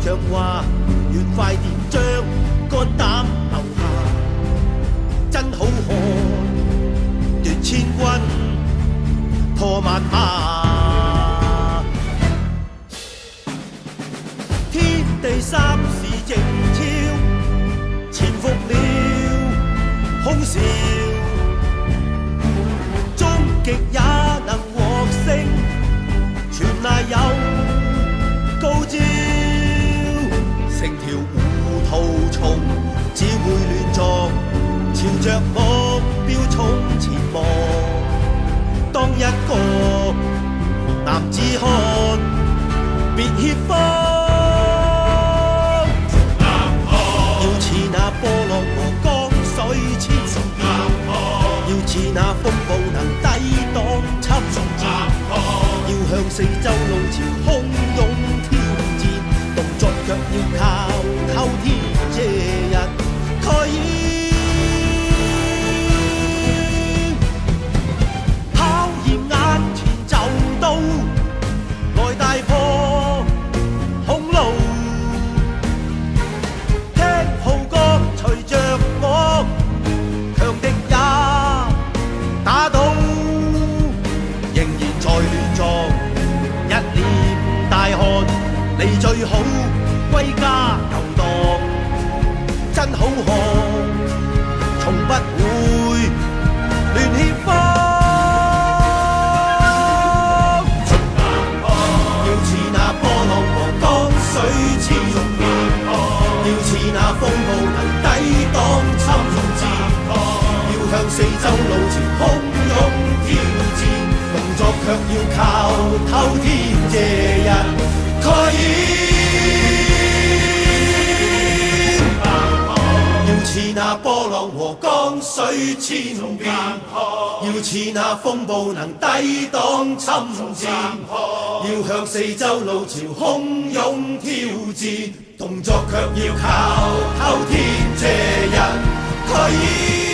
像話，願快點將肝膽留下，真好漢，奪千軍，破萬馬。天地三事靜悄，潛伏了空少，終極也能獲勝，全賴有高招。成條糊塗蟲只會亂撞，朝着目標衝前望。當一個男子漢，別怯慌。要似那波浪和江水千要似那風暴能抵擋侵佔，要向四周路潮洶湧挑戰，動作卻要靠偷天借日蓋掩。考驗眼前就到，來大破匈奴。聽號角隨着我，強敵也打倒，仍然在亂撞，一臉大汗，你最好歸家遊蕩，真好漢，從不會亂怯慌。要似那波浪和江水千要似那風暴能抵擋侵佔，要向四周路潮洶湧挑戰，動作卻要靠偷天借日蓋掩。要似那波浪和江水千變，要似那風暴能抵擋侵佔，要向四周路潮洶湧挑戰，動作卻要靠偷天借日蓋掩。